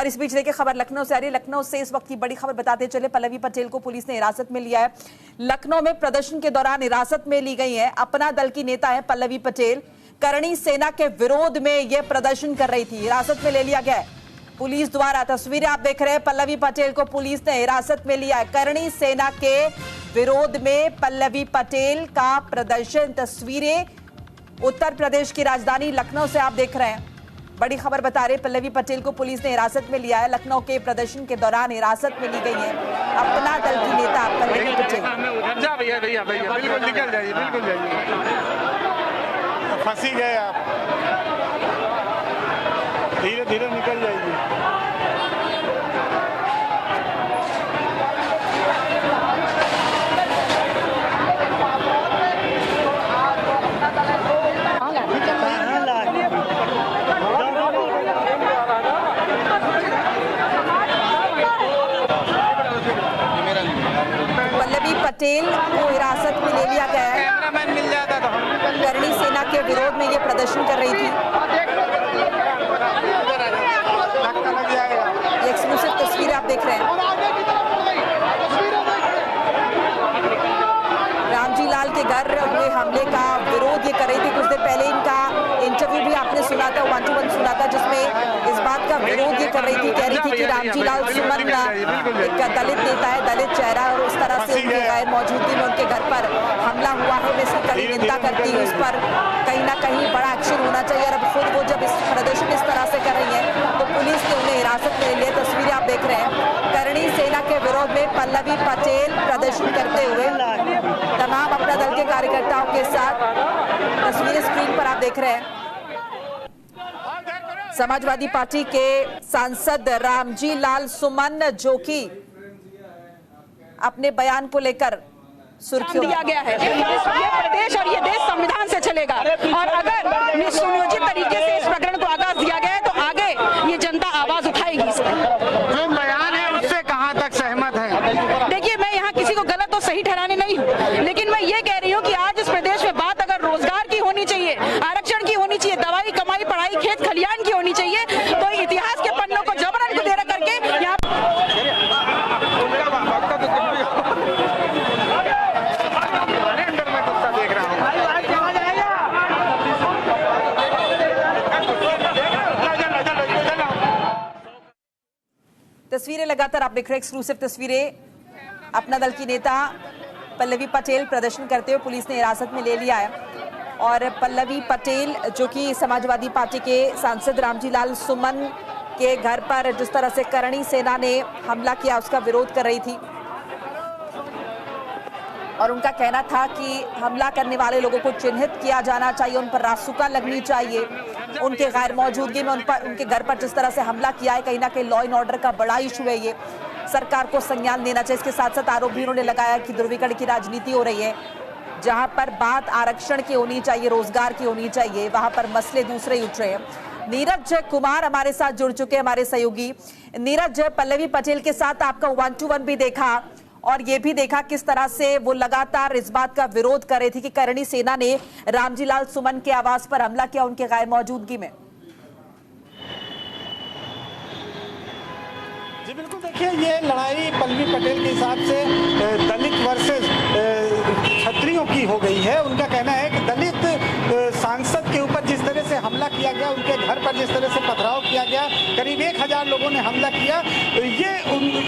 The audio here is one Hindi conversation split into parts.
और इस बीच देखिए खबर लखनऊ से आ रही है। लखनऊ से इस वक्त की बड़ी खबर बताते चले, पल्लवी पटेल को पुलिस ने हिरासत में लिया है। लखनऊ में प्रदर्शन के दौरान हिरासत में ली गई है। अपना दल की नेता है पल्लवी पटेल, करणी सेना के विरोध में यह प्रदर्शन कर रही थी, हिरासत में ले लिया गया है पुलिस द्वारा। तस्वीरें आप देख रहे हैं, पल्लवी पटेल को पुलिस ने हिरासत में लिया है। करणी सेना के विरोध में पल्लवी पटेल का प्रदर्शन। तस्वीरें उत्तर प्रदेश की राजधानी लखनऊ से आप देख रहे हैं। बड़ी खबर बता रहे, पल्लवी पटेल को पुलिस ने हिरासत में लिया है। लखनऊ के प्रदर्शन के दौरान हिरासत में ली गई है अपना दल की नेता पल्लवी पटेल। बिल्कुल निकल जाइए, बिल्कुल जाइए, फंसी गए आप, धीरे धीरे निकल जाइए। पल्लवी पटेल को हिरासत में ले लिया गया है। करणी सेना के विरोध में ये प्रदर्शन कर रही थी। ये एक्सक्लूसिव तस्वीरें आप देख रहे हैं। रामजी लाल के घर हुए हमले का विरोध ये कर रही थी। कुछ देर पहले इनका इंटरव्यू भी आपने सुना था, 1 to 1 सुना था, जिसमें इस बात का विरोध ये कर रही थी। कह रही थी कि रामजी लाल सुमन एक दलित नेता है, दलित चेहरा, और उस तरह से उनकी गैर मौजूदगी में उनके घर पर हमला हुआ है। मैं इसकी कड़ी निंदा करती हूँ। इस पर कहीं ना कहीं बड़ा एक्शन होना चाहिए। और अब खुद वो जब इस प्रदर्शन इस तरह से कर रही है तो पुलिस ने उन्हें हिरासत में लिए। तस्वीरें आप देख रहे हैं, करणी सेना के विरोध में पल्लवी पटेल प्रदर्शन करते हुए तमाम अपना दल के कार्यकर्ताओं के साथ। तस्वीरें स्क्रीन पर आप देख रहे हैं। समाजवादी पार्टी के सांसद रामजी लाल सुमन जो कि अपने बयान को लेकर सुर्खियों दिया गया है। ये प्रदेश और ये देश संविधान से चलेगा, और अगर सुनियोजित तरीके से इस प्रकरण को आगाज दिया गया है तो आगे ये जनता आवाज उठाएगी। जो बयान है उससे कहां तक सहमत है? देखिए, मैं यहाँ किसी को गलत और सही ठहराने नहीं हूँ, लेकिन मैं ये कह रही हूँ कि आज इस प्रदेश में बात अगर रोजगार की होनी चाहिए, आरक्षण की होनी चाहिए, दवाई कमाई पढ़ाई खेत खलियान की होनी चाहिए, तो इतिहास के पन्नों को जबरन कुदेरा करके यहाँ तस्वीरें लगातार आप देख रहे हैं। एक्सक्लूसिव तस्वीरें, अपना दल की नेता पल्लवी पटेल प्रदर्शन करते हुए पुलिस ने हिरासत में ले लिया है। और पल्लवी पटेल जो कि समाजवादी पार्टी के सांसद रामजी लाल सुमन के घर पर जिस तरह से करणी सेना ने हमला किया उसका विरोध कर रही थी। और उनका कहना था कि हमला करने वाले लोगों को चिन्हित किया जाना चाहिए, उन पर रासुका लगनी चाहिए। उनके गैर मौजूदगी में उनके घर पर जिस तरह से हमला किया है, कहीं ना कहीं लॉ एंड ऑर्डर का बड़ा इशू है, ये सरकार को संज्ञान लेना चाहिए। इसके साथ साथ आरोप भी उन्होंने लगाया कि ध्रुवीकरण की राजनीति हो रही है। जहां पर बात आरक्षण की होनी चाहिए, रोजगार की होनी चाहिए, वहां पर मसले दूसरे उठ रहे हैं। नीरज कुमार हमारे साथ जुड़ चुके हैं, हमारे सहयोगी। नीरज, पल्लवी पटेल के साथ आपका 1 to 1 भी देखा और ये भी देखा किस तरह से वो लगातार इस बात का विरोध कर रही थी कि करणी सेना ने रामजी लाल सुमन के आवास पर हमला किया उनके गैर मौजूदगी में। जी बिल्कुल, देखिए ये लड़ाई पल्लवी पटेल के हिसाब से दलित वर्सेस क्षत्रियों की हो गई है। उनका कहना है कि दलित सांसद के ऊपर जिस तरह से हमला किया गया, उनके घर पर जिस तरह से पथराव किया गया, करीब 1000 लोगों ने हमला किया,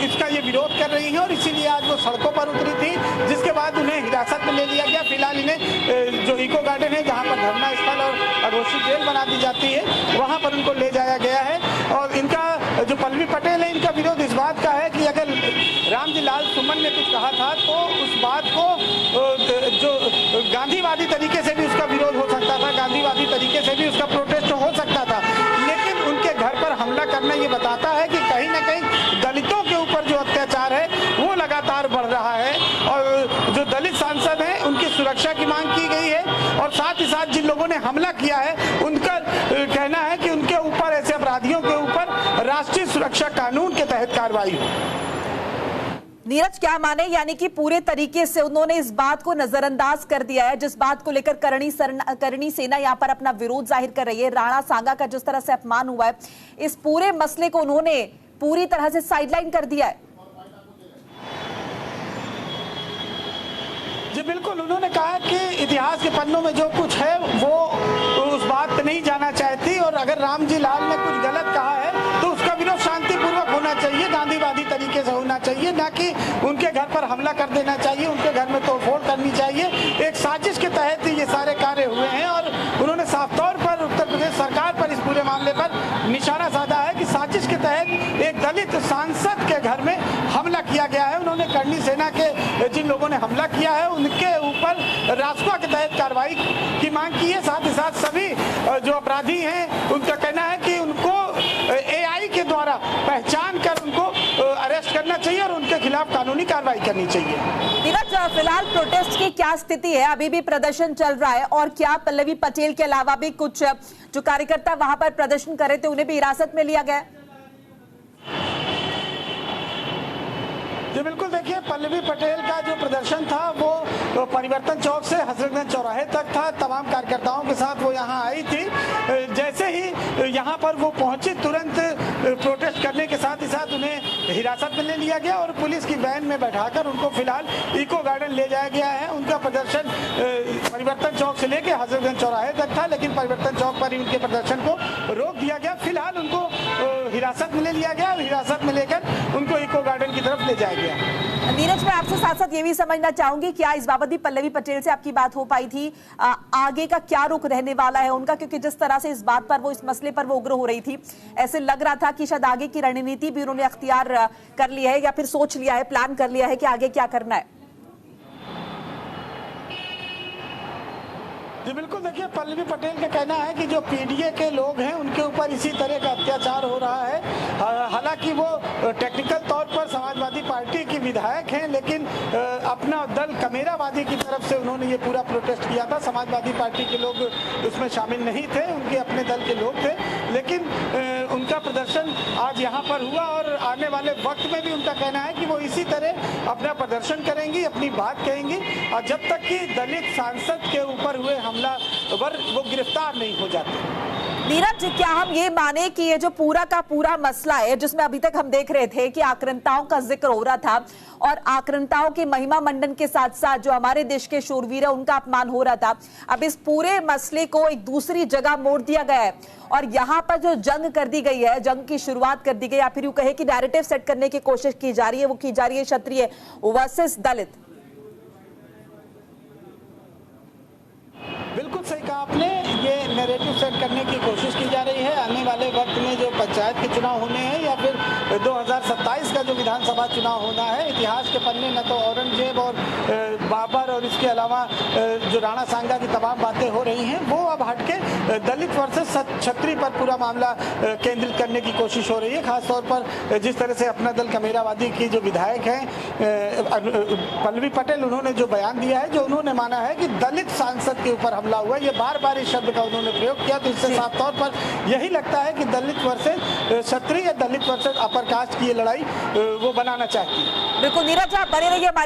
इसका ये विरोध कर रही हैं और इसीलिए आज वो सड़कों पर उतरी थी, जिसके बाद उन्हें हिरासत में ले लिया गया। फिलहाल इन्हें जो इको गार्डन है जहाँ पर धरना स्थल और अघोषित जेल बना दी जाती है, वहाँ पर उनको ले जाया गया है। और इनका जो पल्लवी पटेल है, इनका विरोध इस बात का है कि अगर रामजी लाल सुमन ने कुछ कहा था तो उस बात को जो गांधीवादी तरीके से भी उसका विरोध हो सकता था, गांधीवादी तरीके से भी उसका प्रोटेस्ट हो सकता था, लेकिन उनके घर पर हमला करना ये बताता है कि कहीं ना कहीं दलितों के ऊपर जो अत्याचार है वो लगातार बढ़ रहा है। और जो दलित सांसद हैं उनकी सुरक्षा की मांग की गई है, और साथ ही साथ जिन लोगों ने हमला किया है उनका कहना है कि उनके ऊपर, ऐसे अपराधियों के ऊपर राष्ट्रीय सुरक्षा कानून के तहत कार्रवाई हो। नीरज, क्या माने, यानी कि पूरे तरीके से उन्होंने इस बात को नजरअंदाज कर दिया है जिस बात को लेकर करणी सेना यहाँ पर अपना विरोध जाहिर कर रही है। राणा सांगा का जिस तरह से अपमान हुआ है, इस पूरे मसले को उन्होंने पूरी तरह से साइडलाइन कर दिया है। जी बिल्कुल, उन्होंने कहा कि इतिहास के पन्नों में जो कुछ है वो उस बात पे नहीं जाना चाहती, और अगर रामजी लाल ने कुछ गलत कहा है तो उसका विरोध शांतिपूर्वक होना चाहिए, गांधीवादी तरीके से होना चाहिए, ना कि उनके घर पर हमला कर देना चाहिए, उनके घर में तोड़फोड़ करनी चाहिए। एक साजिश के तहत ये सारे कार्य हुए हैं, और उन्होंने साफ तौर पर उत्तर प्रदेश सरकार पर इस पूरे मामले पर निशाना साधा है कि साजिश के तहत एक दलित सांसद के घर में हमला किया गया है। उन्होंने करणी सेना के जिन लोगों ने हमला किया है उनके ऊपर रासुका के तहत कार्रवाई की मांग की है। साथ ही साथ सभी जो अपराधी हैं उनका कहना है कि उनको एआई के द्वारा पहचान कर उनको अरेस्ट करना चाहिए और उनके खिलाफ कानूनी कार्रवाई करनी चाहिए। नीरज, फिलहाल प्रोटेस्ट की क्या स्थिति है? अभी भी प्रदर्शन चल रहा है, और क्या पल्लवी पटेल के अलावा भी कुछ जो कार्यकर्ता वहां पर प्रदर्शन कर रहे थे उन्हें भी हिरासत में लिया गया? जी बिल्कुल, देखिए पल्लवी पटेल का जो प्रदर्शन था वो परिवर्तन चौक से हजरतगंज चौराहे तक था। तमाम कार्यकर्ताओं के साथ वो यहाँ आई थी। जैसे ही यहाँ पर वो पहुंची तुरंत प्रोटेस्ट करने के साथ ही साथ उन्हें हिरासत में ले लिया गया और पुलिस की वैन में बैठाकर उनको फिलहाल इको गार्डन ले जाया गया है। उनका प्रदर्शन परिवर्तन चौक से लेकर हजरतगंज चौराहे तक था, लेकिन परिवर्तन चौक पर ही उनके प्रदर्शन को रोक दिया गया। फिलहाल उनको हिरासत में ले लिया गया और हिरासत में लेकर उनको इको गार्डन की तरफ ले जाया गया। नीरज, मैं आपसे साथ साथ ये भी समझना चाहूंगी क्या इस बाबत भी पल्लवी पटेल से आपकी बात हो पाई थी? आगे का क्या रुख रहने वाला है उनका, क्योंकि जिस तरह से इस बात पर वो इस मसले पर वो उग्र हो रही थी, ऐसे लग रहा था कि शायद आगे की रणनीति भी उन्होंने अख्तियार कर लिया है या फिर सोच लिया है, प्लान कर लिया है कि आगे क्या करना है। जी बिल्कुल, देखिए पल्लवी पटेल का कहना है कि जो पीडीए के लोग हैं उनके ऊपर इसी तरह का अत्याचार हो रहा है। हालांकि वो टेक्निकल तौर पर समाजवादी पार्टी की विधायक हैं, लेकिन अपना दल कमेरावादी की तरफ से उन्होंने ये पूरा प्रोटेस्ट किया था। समाजवादी पार्टी के लोग उसमें शामिल नहीं थे, उनके अपने दल के लोग थे, लेकिन उनका प्रदर्शन आज यहाँ पर हुआ और आने वाले वक्त में भी उनका कहना है कि वो इसी तरह अपना प्रदर्शन करेंगी, अपनी बात कहेंगी, और जब तक कि दलित सांसद के ऊपर हुए हमलावर वो गिरफ्तार नहीं हो जाते। नीरज, क्या हम ये माने कि ये जो पूरा का पूरा मसला है जिसमें अभी तक हम देख रहे थे कि आक्रांताओं का जिक्र हो रहा था और आक्रांताओं के महिमा मंडन के साथ साथ जो हमारे देश के शूरवीर है उनका अपमान हो रहा था, अब इस पूरे मसले को एक दूसरी जगह मोड़ दिया गया है और यहाँ पर जो जंग कर दी गई है, जंग की शुरुआत कर दी गई, या फिर यूं कहे कि नैरेटिव सेट करने की कोशिश की जा रही है, वो की जा रही है क्षत्रिय वर्सेस दलित। बिल्कुल सही कहा आपने, ये नैरेटिव सेट करने की कोशिश की जा रही है। आने वाले वक्त में जो पंचायत के चुनाव होने हैं या फिर 2027 का जो विधानसभा चुनाव होना है, इतिहास के पन्ने न तो औरंगजेब और बाबर और इसके अलावा जो राणा सांगा की तमाम बातें हो रही हैं, वो अब हटके दलित वर्सेस क्षत्रिय पर पूरा मामला केंद्रित करने की कोशिश हो रही है। खासतौर पर जिस तरह से अपना दल कमेरावादी की जो विधायक हैं पल्लवी पटेल, उन्होंने जो बयान दिया है, जो उन्होंने माना है कि दलित सांसद के ऊपर हमला हुआ, ये बार बार इस शब्द का उन्होंने प्रयोग किया, तो इससे साफ तौर पर यही लगता है कि दलित वर्सेस क्षत्रिय या दलित वर्सेस अपर कास्ट की ये लड़ाई वो बनाना चाहती है। बिल्कुल नीरज, आप बने रहिए।